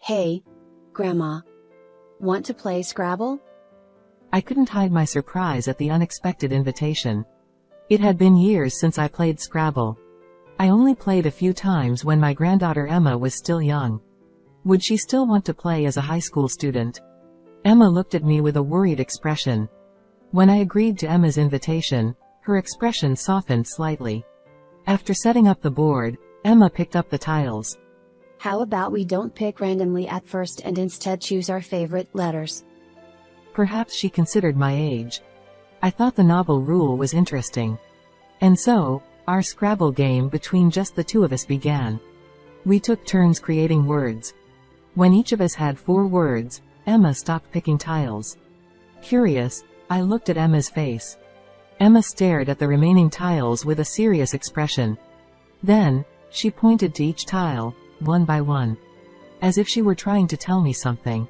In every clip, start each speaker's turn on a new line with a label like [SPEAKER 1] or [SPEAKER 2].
[SPEAKER 1] Hey, Grandma. Want to play Scrabble?
[SPEAKER 2] I couldn't hide my surprise at the unexpected invitation. It had been years since I played Scrabble. I only played a few times when my granddaughter Emma was still young. Would she still want to play as a high school student? Emma looked at me with a worried expression. When I agreed to Emma's invitation, her expression softened slightly. After setting up the board, Emma picked up the tiles.
[SPEAKER 1] How about we don't pick randomly at first and instead choose our favorite letters?
[SPEAKER 2] Perhaps she considered my age. I thought the novel rule was interesting. And so, our Scrabble game between just the two of us began. We took turns creating words. When each of us had 4 words, Emma stopped picking tiles. Curious, I looked at Emma's face. Emma stared at the remaining tiles with a serious expression. Then, she pointed to each tile, one by one. As if she were trying to tell me something.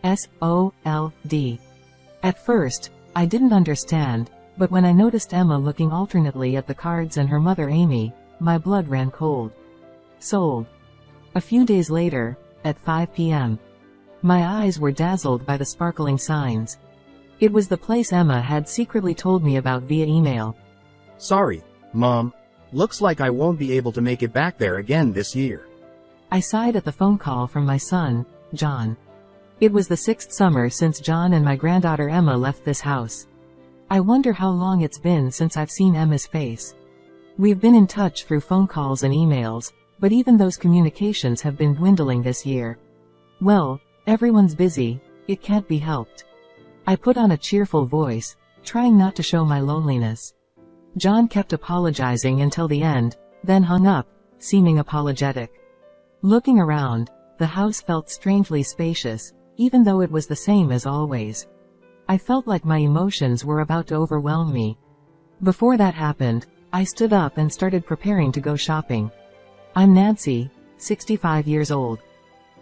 [SPEAKER 2] S-O-L-D. At first, I didn't understand, but when I noticed Emma looking alternately at the cards and her mother Amy, my blood ran cold. Sold. A few days later, at 5 p.m. My eyes were dazzled by the sparkling signs. It was the place Emma had secretly told me about via email.
[SPEAKER 3] Sorry, Mom. Looks like I won't be able to make it back there again this year.
[SPEAKER 2] I sighed at the phone call from my son, John. It was the 6th summer since John and my granddaughter Emma left this house. I wonder how long it's been since I've seen Emma's face. We've been in touch through phone calls and emails, but even those communications have been dwindling this year. Well, everyone's busy, it can't be helped. I put on a cheerful voice, trying not to show my loneliness. John kept apologizing until the end, then hung up, seeming apologetic. Looking around, the house felt strangely spacious, even though it was the same as always. I felt like my emotions were about to overwhelm me. Before that happened, I stood up and started preparing to go shopping. I'm Nancy, 65 years old.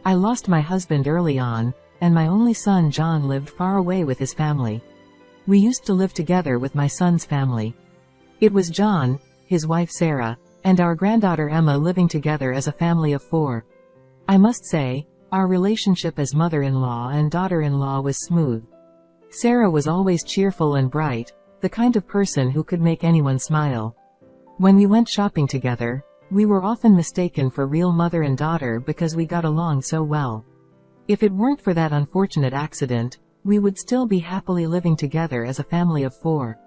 [SPEAKER 2] I lost my husband early on, and my only son John lived far away with his family. We used to live together with my son's family. It was John, his wife Sarah, and our granddaughter Emma living together as a family of 4. I must say, our relationship as mother-in-law and daughter-in-law was smooth. Sarah was always cheerful and bright, the kind of person who could make anyone smile. When we went shopping together, we were often mistaken for real mother and daughter because we got along so well. If it weren't for that unfortunate accident, we would still be happily living together as a family of 4.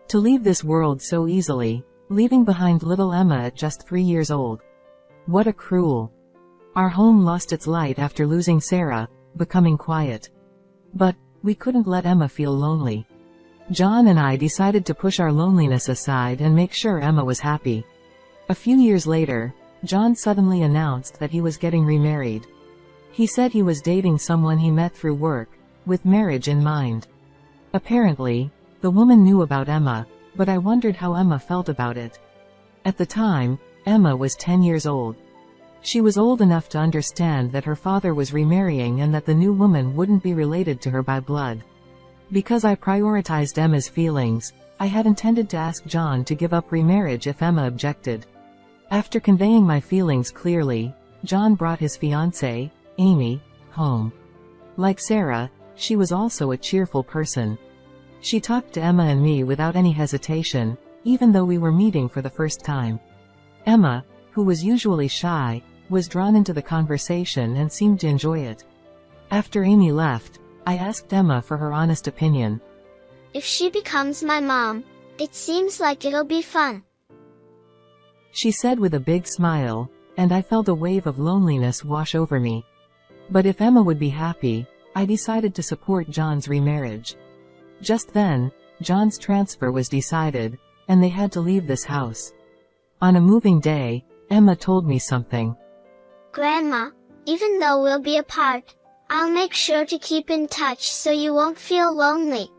[SPEAKER 2] To leave this world so easily, leaving behind little Emma at just 3 years old. What a cruel. Our home lost its light after losing Sarah, becoming quiet. But, we couldn't let Emma feel lonely. John and I decided to push our loneliness aside and make sure Emma was happy. A few years later, John suddenly announced that he was getting remarried. He said he was dating someone he met through work, with marriage in mind. Apparently, the woman knew about Emma, but I wondered how Emma felt about it. At the time, Emma was 10 years old. She was old enough to understand that her father was remarrying and that the new woman wouldn't be related to her by blood. Because I prioritized Emma's feelings, I had intended to ask John to give up remarriage if Emma objected. After conveying my feelings clearly, John brought his fiancée, Amy, home. Like Sarah, she was also a cheerful person. She talked to Emma and me without any hesitation, even though we were meeting for the first time. Emma, who was usually shy, was drawn into the conversation and seemed to enjoy it. After Amy left, I asked Emma for her honest opinion.
[SPEAKER 4] If she becomes my mom, it seems like it'll be fun.
[SPEAKER 2] She said with a big smile, and I felt a wave of loneliness wash over me. But if Emma would be happy, I decided to support John's remarriage. Just then, John's transfer was decided, and they had to leave this house. On a moving day, Emma told me something.
[SPEAKER 4] Grandma, even though we'll be apart, I'll make sure to keep in touch so you won't feel lonely.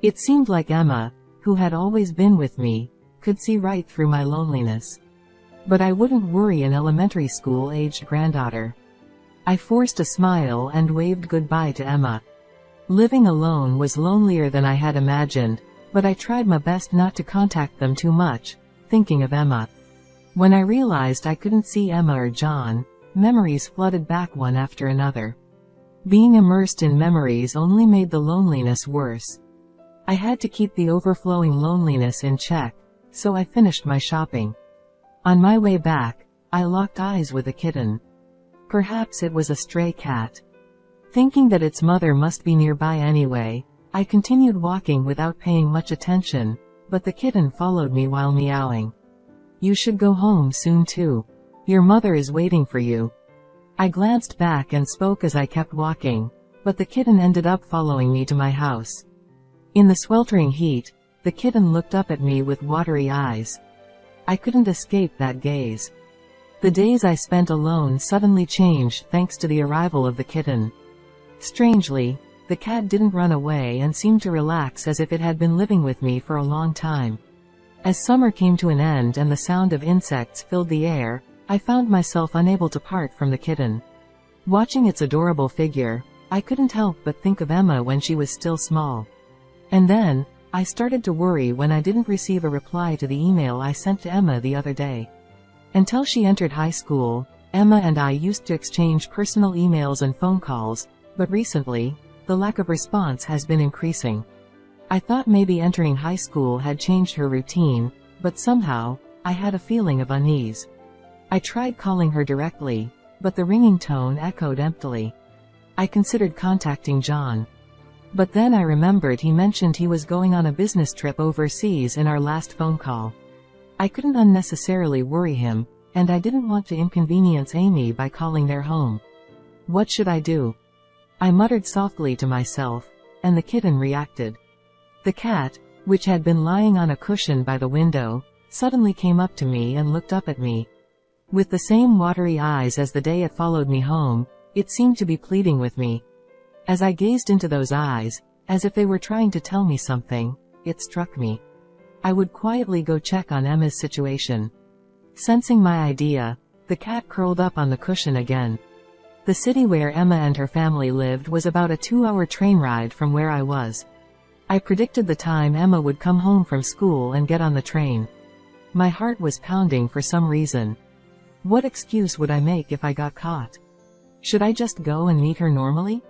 [SPEAKER 2] It seemed like Emma, who had always been with me, could see right through my loneliness. But I wouldn't worry an elementary school-aged granddaughter. I forced a smile and waved goodbye to Emma. Living alone was lonelier than I had imagined, but I tried my best not to contact them too much, thinking of Emma. When I realized I couldn't see Emma or John, memories flooded back one after another. Being immersed in memories only made the loneliness worse. I had to keep the overflowing loneliness in check, so I finished my shopping. On my way back, I locked eyes with a kitten. Perhaps it was a stray cat. Thinking that its mother must be nearby anyway, I continued walking without paying much attention, but the kitten followed me while meowing. "You should go home soon too. Your mother is waiting for you." I glanced back and spoke as I kept walking, but the kitten ended up following me to my house. In the sweltering heat, the kitten looked up at me with watery eyes. I couldn't escape that gaze. The days I spent alone suddenly changed thanks to the arrival of the kitten. Strangely, the cat didn't run away and seemed to relax as if it had been living with me for a long time. As summer came to an end and the sound of insects filled the air, I found myself unable to part from the kitten. Watching its adorable figure, I couldn't help but think of Emma when she was still small. And then, I started to worry when I didn't receive a reply to the email I sent to Emma the other day. Until she entered high school, Emma and I used to exchange personal emails and phone calls, but recently, the lack of response has been increasing. I thought maybe entering high school had changed her routine, but somehow, I had a feeling of unease. I tried calling her directly, but the ringing tone echoed emptily. I considered contacting John. But then I remembered he mentioned he was going on a business trip overseas in our last phone call. I couldn't unnecessarily worry him, and I didn't want to inconvenience Amy by calling their home. What should I do? I muttered softly to myself, and the kitten reacted. The cat, which had been lying on a cushion by the window, suddenly came up to me and looked up at me. With the same watery eyes as the day it followed me home, it seemed to be pleading with me. As I gazed into those eyes, as if they were trying to tell me something, it struck me. I would quietly go check on Emma's situation. Sensing my idea, the cat curled up on the cushion again. The city where Emma and her family lived was about a 2-hour train ride from where I was. I predicted the time Emma would come home from school and get on the train. My heart was pounding for some reason. What excuse would I make if I got caught? Should I just go and meet her normally?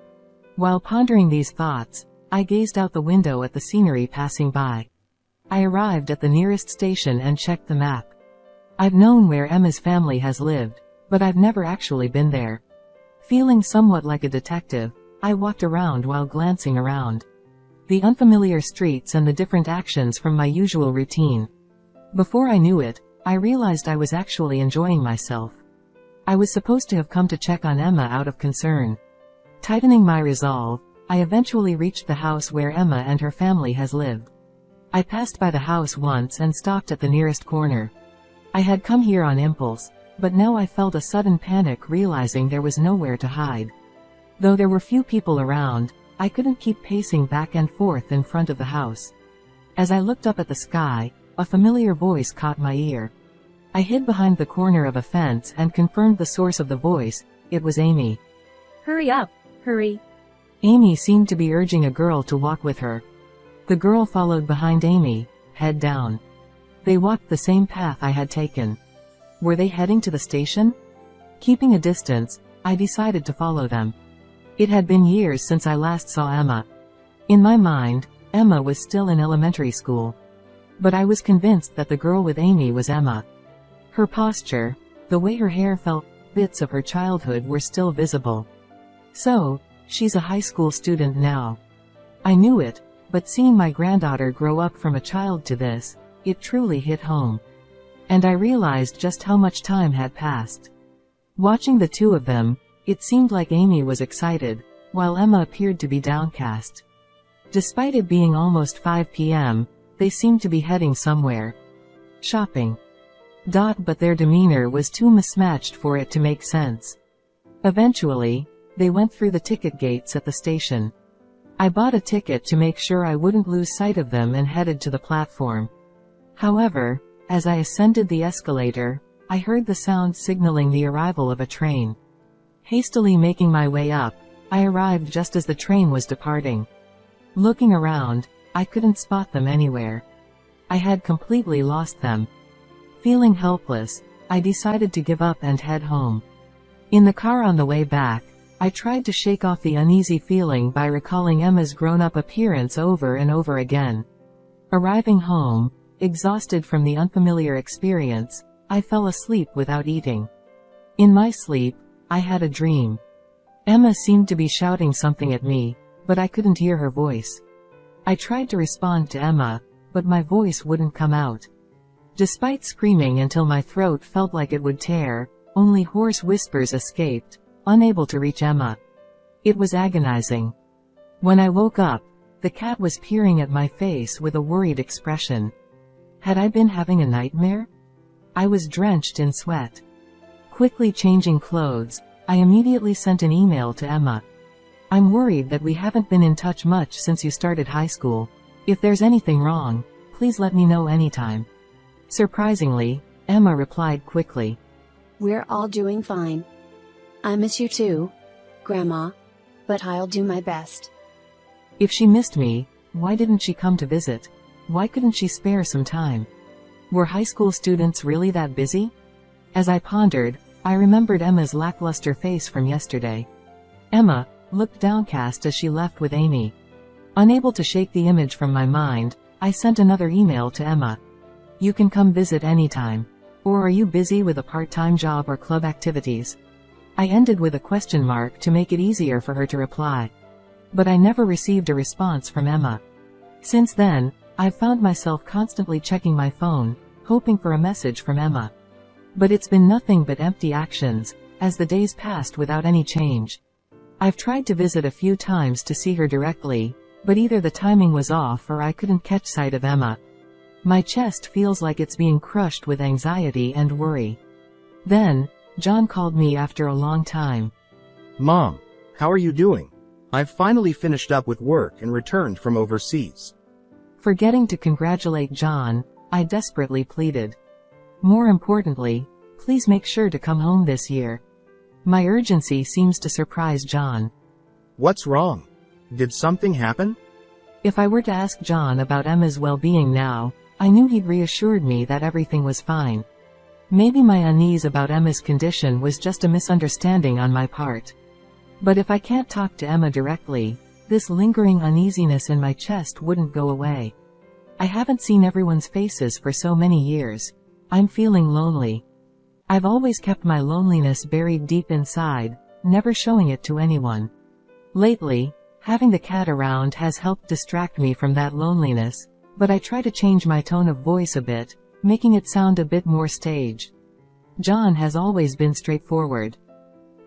[SPEAKER 2] While pondering these thoughts, I gazed out the window at the scenery passing by. I arrived at the nearest station and checked the map. I've known where Emma's family has lived, but I've never actually been there. Feeling somewhat like a detective, I walked around while glancing around. The unfamiliar streets and the different actions from my usual routine. Before I knew it, I realized I was actually enjoying myself. I was supposed to have come to check on Emma out of concern. Tightening my resolve, I eventually reached the house where Emma and her family has lived. I passed by the house once and stopped at the nearest corner. I had come here on impulse, but now I felt a sudden panic realizing there was nowhere to hide. Though there were few people around, I couldn't keep pacing back and forth in front of the house. As I looked up at the sky, a familiar voice caught my ear. I hid behind the corner of a fence and confirmed the source of the voice. It was Amy.
[SPEAKER 5] Hurry up, hurry.
[SPEAKER 2] Amy seemed to be urging a girl to walk with her. The girl followed behind Amy, head down. They walked the same path I had taken. Were they heading to the station? Keeping a distance, I decided to follow them. It had been years since I last saw Emma. In my mind, Emma was still in elementary school. But I was convinced that the girl with Amy was Emma. Her posture, the way her hair felt, bits of her childhood were still visible. So, she's a high school student now. I knew it, but seeing my granddaughter grow up from a child to this, it truly hit home. And I realized just how much time had passed. Watching the two of them, it seemed like Amy was excited, while Emma appeared to be downcast. Despite it being almost 5 p.m., they seemed to be heading somewhere. Shopping. But their demeanor was too mismatched for it to make sense. Eventually, they went through the ticket gates at the station. I bought a ticket to make sure I wouldn't lose sight of them and headed to the platform. However, as I ascended the escalator, I heard the sound signaling the arrival of a train. Hastily making my way up, I arrived just as the train was departing. Looking around, I couldn't spot them anywhere. I had completely lost them. Feeling helpless, I decided to give up and head home. In the car on the way back, I tried to shake off the uneasy feeling by recalling Emma's grown-up appearance over and over again. Arriving home, exhausted from the unfamiliar experience, I fell asleep without eating. In my sleep, I had a dream. Emma seemed to be shouting something at me, but I couldn't hear her voice. I tried to respond to Emma, but my voice wouldn't come out. Despite screaming until my throat felt like it would tear, only hoarse whispers escaped, unable to reach Emma. It was agonizing. When I woke up, the cat was peering at my face with a worried expression. Had I been having a nightmare? I was drenched in sweat. Quickly changing clothes, I immediately sent an email to Emma. I'm worried that we haven't been in touch much since you started high school. If there's anything wrong, please let me know anytime. Surprisingly, Emma replied quickly.
[SPEAKER 1] We're all doing fine. I miss you too, Grandma. But I'll do my best.
[SPEAKER 2] If she missed me, why didn't she come to visit? Why couldn't she spare some time? Were high school students really that busy? As I pondered, I remembered Emma's lackluster face from yesterday. Emma looked downcast as she left with Amy. Unable to shake the image from my mind, I sent another email to Emma. You can come visit anytime. Or are you busy with a part-time job or club activities? I ended with a question mark to make it easier for her to reply. But I never received a response from Emma. Since then, I've found myself constantly checking my phone, hoping for a message from Emma. But it's been nothing but empty actions, as the days passed without any change. I've tried to visit a few times to see her directly, but either the timing was off or I couldn't catch sight of Emma. My chest feels like it's being crushed with anxiety and worry. Then, John called me after a long time.
[SPEAKER 3] Mom, how are you doing? I've finally finished up with work and returned from overseas.
[SPEAKER 2] Forgetting to congratulate John, I desperately pleaded. More importantly, please make sure to come home this year. My urgency seems to surprise John.
[SPEAKER 3] What's wrong? Did something happen?
[SPEAKER 2] If I were to ask John about Emma's well-being now, I knew he'd reassured me that everything was fine. Maybe my unease about Emma's condition was just a misunderstanding on my part. But if I can't talk to Emma directly, this lingering uneasiness in my chest wouldn't go away. I haven't seen everyone's faces for so many years. I'm feeling lonely. I've always kept my loneliness buried deep inside, never showing it to anyone. Lately, having the cat around has helped distract me from that loneliness, but I try to change my tone of voice a bit, making it sound a bit more staged. John has always been straightforward.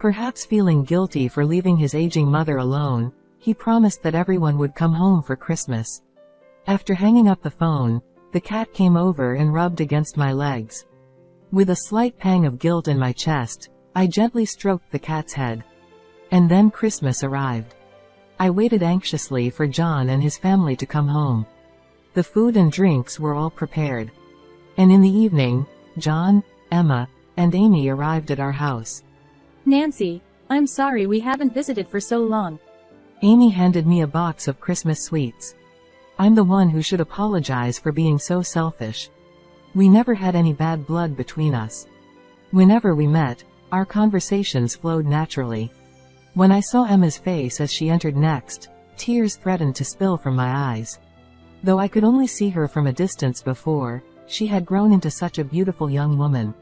[SPEAKER 2] Perhaps feeling guilty for leaving his aging mother alone, he promised that everyone would come home for Christmas. After hanging up the phone, the cat came over and rubbed against my legs. With a slight pang of guilt in my chest, I gently stroked the cat's head. And then Christmas arrived. I waited anxiously for John and his family to come home. The food and drinks were all prepared. And in the evening, John, Emma, and Amy arrived at our house.
[SPEAKER 5] Nancy, I'm sorry we haven't visited for so long.
[SPEAKER 2] Amy handed me a box of Christmas sweets. I'm the one who should apologize for being so selfish. We never had any bad blood between us. Whenever we met, our conversations flowed naturally. When I saw Emma's face as she entered next, tears threatened to spill from my eyes. Though I could only see her from a distance before, she had grown into such a beautiful young woman.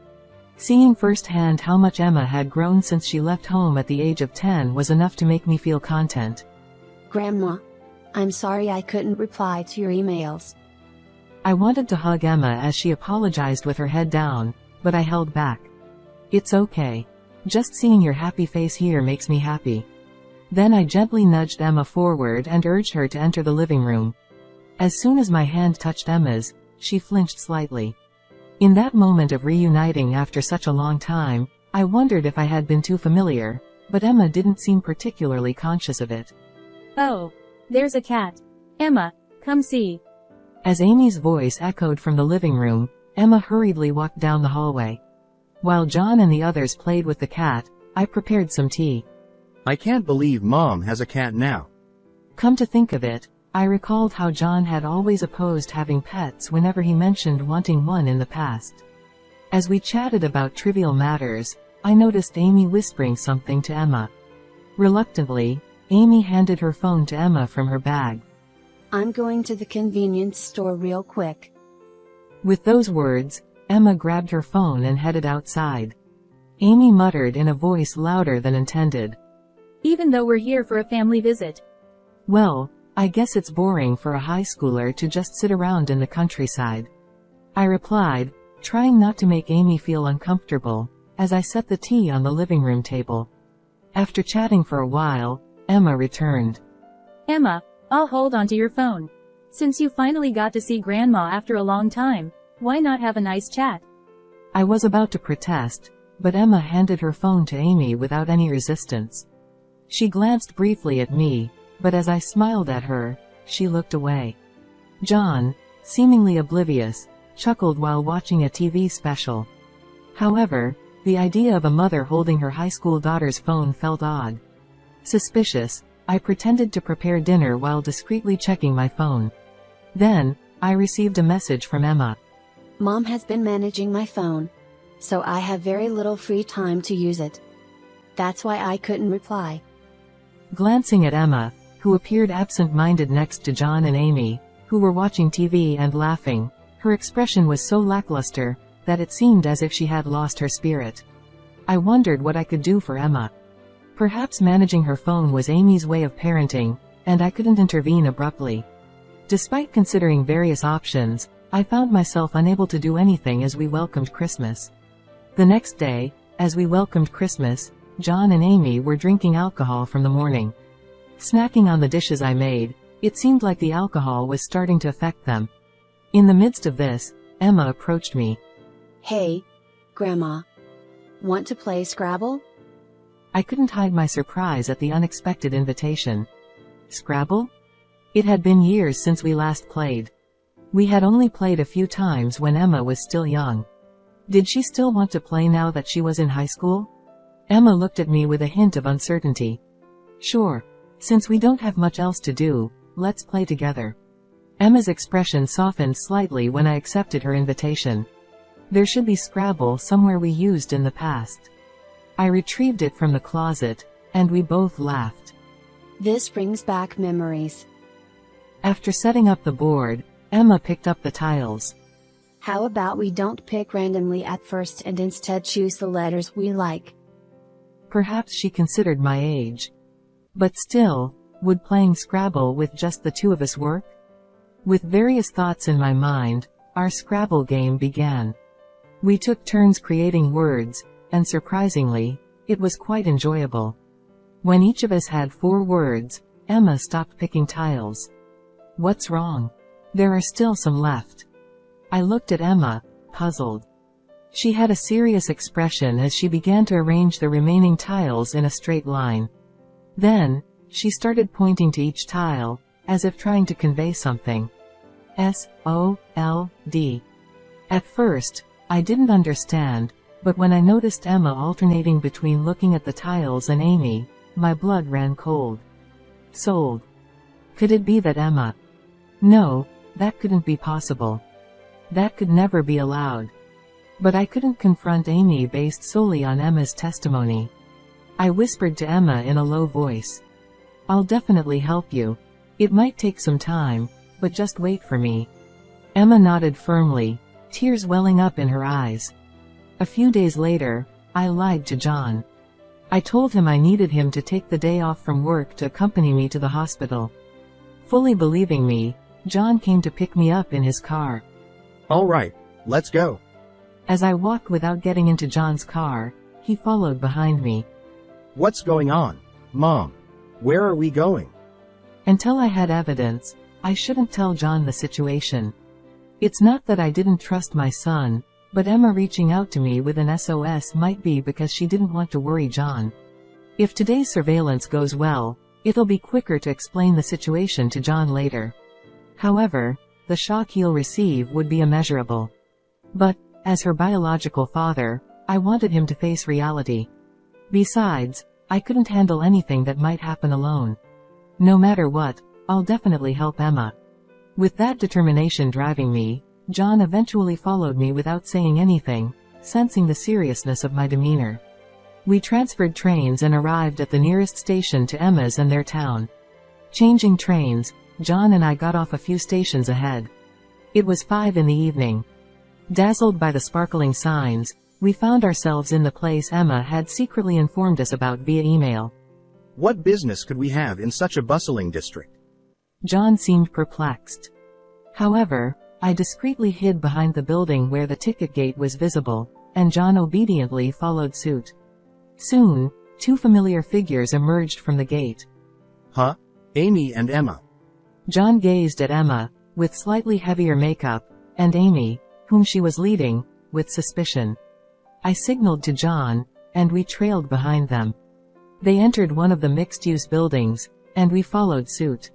[SPEAKER 2] Seeing firsthand how much Emma had grown since she left home at the age of 10 was enough to make me feel content.
[SPEAKER 1] Grandma, I'm sorry I couldn't reply to your emails.
[SPEAKER 2] I wanted to hug Emma as she apologized with her head down, but I held back. It's okay. Just seeing your happy face here makes me happy. Then I gently nudged Emma forward and urged her to enter the living room. As soon as my hand touched Emma's, she flinched slightly. In that moment of reuniting after such a long time, I wondered if I had been too familiar, but Emma didn't seem particularly conscious of it.
[SPEAKER 5] Oh, there's a cat. Emma, come see.
[SPEAKER 2] As Amy's voice echoed from the living room, Emma hurriedly walked down the hallway. While John and the others played with the cat, I prepared some tea.
[SPEAKER 3] I can't believe Mom has a cat now.
[SPEAKER 2] Come to think of it, I recalled how John had always opposed having pets whenever he mentioned wanting one in the past. As we chatted about trivial matters, I noticed Amy whispering something to Emma. Reluctantly, Amy handed her phone to Emma from her bag.
[SPEAKER 1] I'm going to the convenience store real quick.
[SPEAKER 2] With those words, Emma grabbed her phone and headed outside. Amy muttered in a voice louder than intended.
[SPEAKER 5] Even though we're here for a family visit.
[SPEAKER 2] Well, I guess it's boring for a high schooler to just sit around in the countryside. I replied, trying not to make Amy feel uncomfortable, as I set the tea on the living room table. After chatting for a while, Emma returned.
[SPEAKER 5] Emma, I'll hold on to your phone. Since you finally got to see Grandma after a long time, why not have a nice chat?
[SPEAKER 2] I was about to protest, but Emma handed her phone to Amy without any resistance. She glanced briefly at me, but as I smiled at her, she looked away. John, seemingly oblivious, chuckled while watching a TV special. However, the idea of a mother holding her high school daughter's phone felt odd. Suspicious, I pretended to prepare dinner while discreetly checking my phone. Then, I received a message from Emma.
[SPEAKER 1] Mom has been managing my phone, so I have very little free time to use it. That's why I couldn't reply.
[SPEAKER 2] Glancing at Emma, who appeared absent-minded next to John and Amy, who were watching TV and laughing, her expression was so lackluster that it seemed as if she had lost her spirit. I wondered what I could do for Emma. Perhaps managing her phone was Amy's way of parenting, and I couldn't intervene abruptly. Despite considering various options, I found myself unable to do anything as we welcomed Christmas. The next day, as we welcomed Christmas, John and Amy were drinking alcohol from the morning. Snacking on the dishes I made, it seemed like the alcohol was starting to affect them. In the midst of this, Emma approached me.
[SPEAKER 1] Hey, Grandma. Want to play Scrabble?
[SPEAKER 2] I couldn't hide my surprise at the unexpected invitation. Scrabble? It had been years since we last played. We had only played a few times when Emma was still young. Did she still want to play now that she was in high school? Emma looked at me with a hint of uncertainty. Sure. Since we don't have much else to do, let's play together. Emma's expression softened slightly when I accepted her invitation. There should be Scrabble somewhere we used in the past. I retrieved it from the closet, and we both laughed.
[SPEAKER 1] This brings back memories.
[SPEAKER 2] After setting up the board, Emma picked up the tiles.
[SPEAKER 1] How about we don't pick randomly at first and instead choose the letters we like?
[SPEAKER 2] Perhaps she considered my age. But still, would playing Scrabble with just the two of us work? With various thoughts in my mind, our Scrabble game began. We took turns creating words, and surprisingly, it was quite enjoyable. When each of us had 4 words, Emma stopped picking tiles. What's wrong? There are still some left. I looked at Emma, puzzled. She had a serious expression as she began to arrange the remaining tiles in a straight line. Then, she started pointing to each tile, as if trying to convey something. S-O-L-D. At first, I didn't understand, but when I noticed Emma alternating between looking at the tiles and Amy, my blood ran cold. Sold. Could it be that Emma? No, that couldn't be possible. That could never be allowed. But I couldn't confront Amy based solely on Emma's testimony. I whispered to Emma in a low voice. I'll definitely help you. It might take some time, but just wait for me. Emma nodded firmly, tears welling up in her eyes. A few days later, I lied to John. I told him I needed him to take the day off from work to accompany me to the hospital. Fully believing me, John came to pick me up in his car.
[SPEAKER 3] All right, let's go.
[SPEAKER 2] As I walked without getting into John's car, he followed behind me.
[SPEAKER 3] What's going on, Mom? Where are we going?
[SPEAKER 2] Until I had evidence, I shouldn't tell John the situation. It's not that I didn't trust my son, but Emma reaching out to me with an SOS might be because she didn't want to worry John. If today's surveillance goes well, it'll be quicker to explain the situation to John later. However, the shock he'll receive would be immeasurable. But, as her biological father, I wanted him to face reality. Besides, I couldn't handle anything that might happen alone. No matter what, I'll definitely help Emma. With that determination driving me, John eventually followed me without saying anything, sensing the seriousness of my demeanor. We transferred trains and arrived at the nearest station to Emma's and their town. Changing trains, John and I got off a few stations ahead. It was 5 in the evening. Dazzled by the sparkling signs, we found ourselves in the place Emma had secretly informed us about via email.
[SPEAKER 3] What business could we have in such a bustling district?
[SPEAKER 2] John seemed perplexed. However, I discreetly hid behind the building where the ticket gate was visible, and John obediently followed suit. Soon, 2 familiar figures emerged from the gate.
[SPEAKER 3] Huh? Amy and Emma.
[SPEAKER 2] John gazed at Emma, with slightly heavier makeup, and Amy, whom she was leading, with suspicion. I signaled to John, and we trailed behind them. They entered one of the mixed-use buildings, and we followed suit.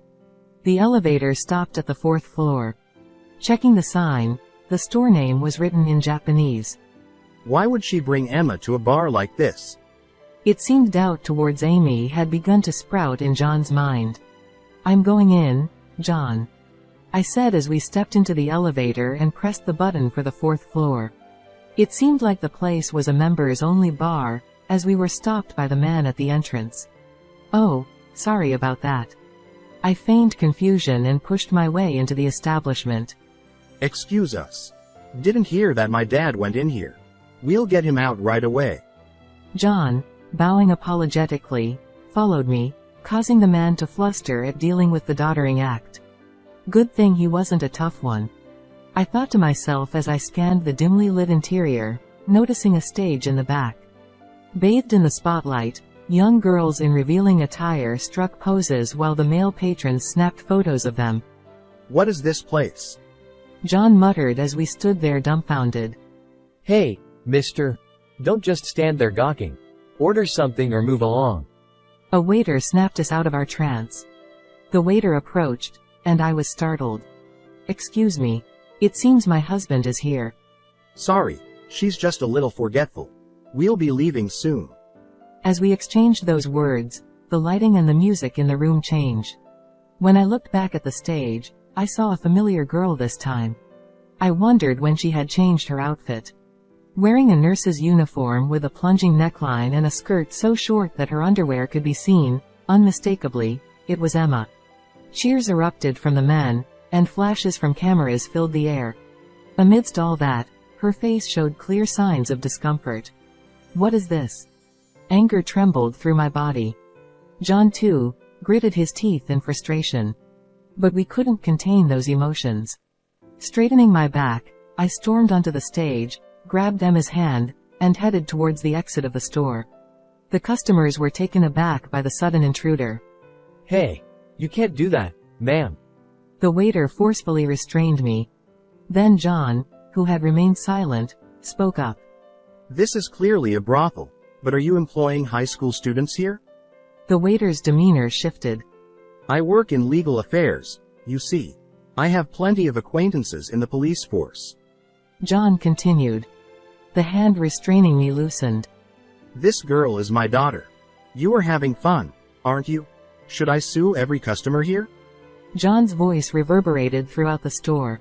[SPEAKER 2] The elevator stopped at the 4th floor. Checking the sign, the store name was written in Japanese.
[SPEAKER 3] Why would she bring Emma to a bar like this?
[SPEAKER 2] It seemed doubt towards Amy had begun to sprout in John's mind. "I'm going in, John," I said as we stepped into the elevator and pressed the button for the 4th floor. It seemed like the place was a members-only bar, as we were stopped by the man at the entrance. "Oh, sorry about that." I feigned confusion and pushed my way into the establishment.
[SPEAKER 3] Excuse us. Didn't hear that my dad went in here. We'll get him out right away.
[SPEAKER 2] John, bowing apologetically, followed me, causing the man to fluster at dealing with the doddering act. Good thing he wasn't a tough one. I thought to myself as I scanned the dimly lit interior, noticing a stage in the back. Bathed in the spotlight, young girls in revealing attire struck poses while the male patrons snapped photos of them.
[SPEAKER 3] What is this place?
[SPEAKER 2] John muttered as we stood there dumbfounded.
[SPEAKER 6] "Hey, mister. Don't just stand there gawking. Order something or move along."
[SPEAKER 2] A waiter snapped us out of our trance. The waiter approached, and I was startled. "Excuse me. It seems my husband is here."
[SPEAKER 3] Sorry, she's just a little forgetful. We'll be leaving soon.
[SPEAKER 2] As we exchanged those words, the lighting and the music in the room changed. When I looked back at the stage, I saw a familiar girl this time. I wondered when she had changed her outfit. Wearing a nurse's uniform with a plunging neckline and a skirt so short that her underwear could be seen, unmistakably, it was Emma. Cheers erupted from the men, and flashes from cameras filled the air. Amidst all that, her face showed clear signs of discomfort. "What is this?" Anger trembled through my body. John, too, gritted his teeth in frustration. But we couldn't contain those emotions. Straightening my back, I stormed onto the stage, grabbed Emma's hand, and headed towards the exit of the store. The customers were taken aback by the sudden intruder.
[SPEAKER 6] "Hey, you can't do that, ma'am."
[SPEAKER 2] The waiter forcefully restrained me. Then John, who had remained silent, spoke up.
[SPEAKER 3] This is clearly a brothel, but are you employing high school students here?
[SPEAKER 2] The waiter's demeanor shifted.
[SPEAKER 3] I work in legal affairs, you see. I have plenty of acquaintances in the police force.
[SPEAKER 2] John continued. The hand restraining me loosened.
[SPEAKER 3] This girl is my daughter. You are having fun, aren't you? Should I sue every customer here?
[SPEAKER 2] John's voice reverberated throughout the store.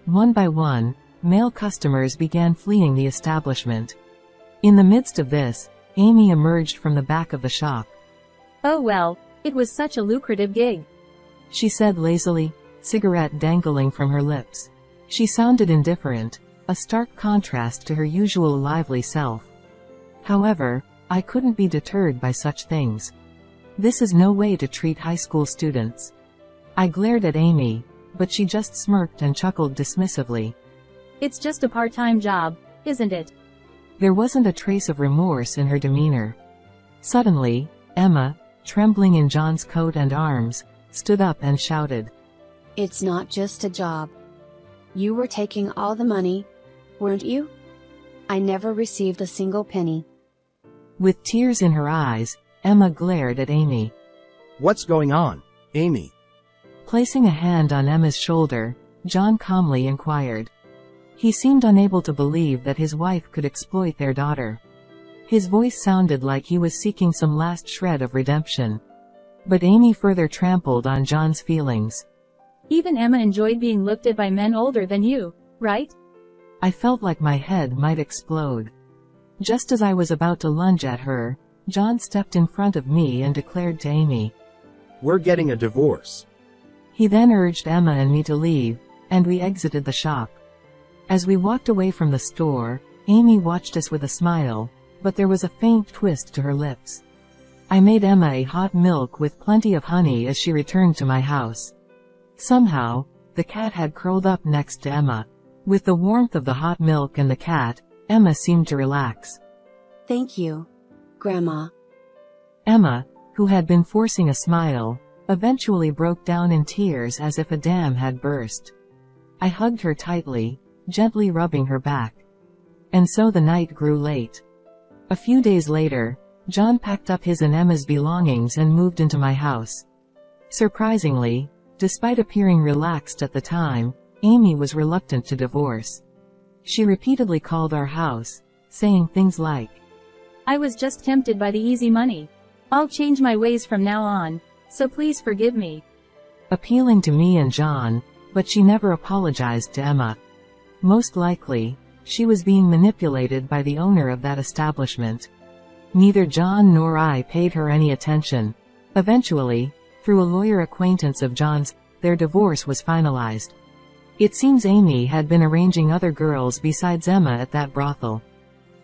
[SPEAKER 2] One by one, male customers began fleeing the establishment. In the midst of this, Amy emerged from the back of the shop.
[SPEAKER 5] "Oh well, it was such a lucrative gig,"
[SPEAKER 2] she said lazily, cigarette dangling from her lips. She sounded indifferent, a stark contrast to her usual lively self. However, I couldn't be deterred by such things. This is no way to treat high school students. I glared at Amy, but she just smirked and chuckled dismissively.
[SPEAKER 5] "It's just a part-time job, isn't it?"
[SPEAKER 2] There wasn't a trace of remorse in her demeanor. Suddenly, Emma, trembling in John's coat and arms, stood up and shouted.
[SPEAKER 1] "It's not just a job. You were taking all the money, weren't you? I never received a single penny."
[SPEAKER 2] With tears in her eyes, Emma glared at Amy.
[SPEAKER 3] What's going on, Amy?
[SPEAKER 2] Placing a hand on Emma's shoulder, John calmly inquired. He seemed unable to believe that his wife could exploit their daughter. His voice sounded like he was seeking some last shred of redemption. But Amy further trampled on John's feelings.
[SPEAKER 5] "Even Emma enjoyed being looked at by men older than you, right?"
[SPEAKER 2] I felt like my head might explode. Just as I was about to lunge at her, John stepped in front of me and declared to Amy,
[SPEAKER 3] "We're getting a divorce."
[SPEAKER 2] He then urged Emma and me to leave, and we exited the shop. As we walked away from the store, Amy watched us with a smile, but there was a faint twist to her lips. I made Emma a hot milk with plenty of honey as she returned to my house. Somehow, the cat had curled up next to Emma. With the warmth of the hot milk and the cat, Emma seemed to relax.
[SPEAKER 1] Thank you, Grandma.
[SPEAKER 2] Emma, who had been forcing a smile, eventually broke down in tears as if a dam had burst. I hugged her tightly, gently rubbing her back. And so the night grew late. A few days later, John packed up his and Emma's belongings and moved into my house. Surprisingly, despite appearing relaxed at the time, Amy was reluctant to divorce. She repeatedly called our house, saying things like,
[SPEAKER 5] I was just tempted by the easy money. I'll change my ways from now on, so please forgive me.
[SPEAKER 2] appealing to me and John, but she never apologized to Emma. Most likely, she was being manipulated by the owner of that establishment. Neither John nor I paid her any attention. Eventually, through a lawyer acquaintance of John's, their divorce was finalized. It seems Amy had been arranging other girls besides Emma at that brothel.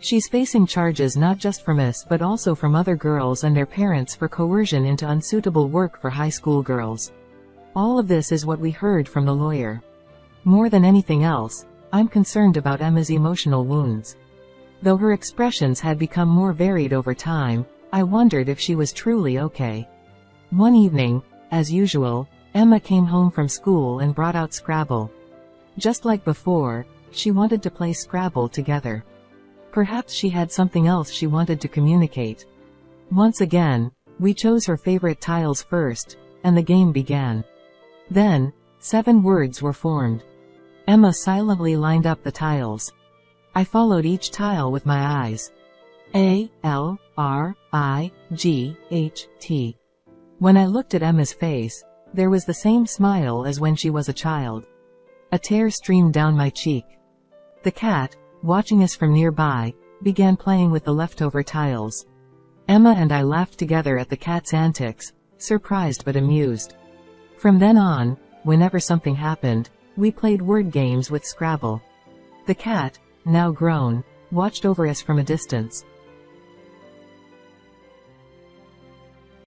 [SPEAKER 2] She's facing charges not just from us but also from other girls and their parents for coercion into unsuitable work for high school girls. All of this is what we heard from the lawyer. More than anything else, I'm concerned about Emma's emotional wounds. Though her expressions had become more varied over time, I wondered if she was truly okay. One evening, as usual, Emma came home from school and brought out Scrabble. Just like before, she wanted to play Scrabble together. Perhaps she had something else she wanted to communicate. Once again, we chose her favorite tiles first, and the game began. Then, 7 words were formed. Emma silently lined up the tiles. I followed each tile with my eyes. A, L, R, I, G, H, T. When I looked at Emma's face, there was the same smile as when she was a child. A tear streamed down my cheek. The cat, watching us from nearby, began playing with the leftover tiles. Emma and I laughed together at the cat's antics, surprised but amused. From then on, whenever something happened, we played word games with Scrabble. The cat, now grown, watched over us from a distance.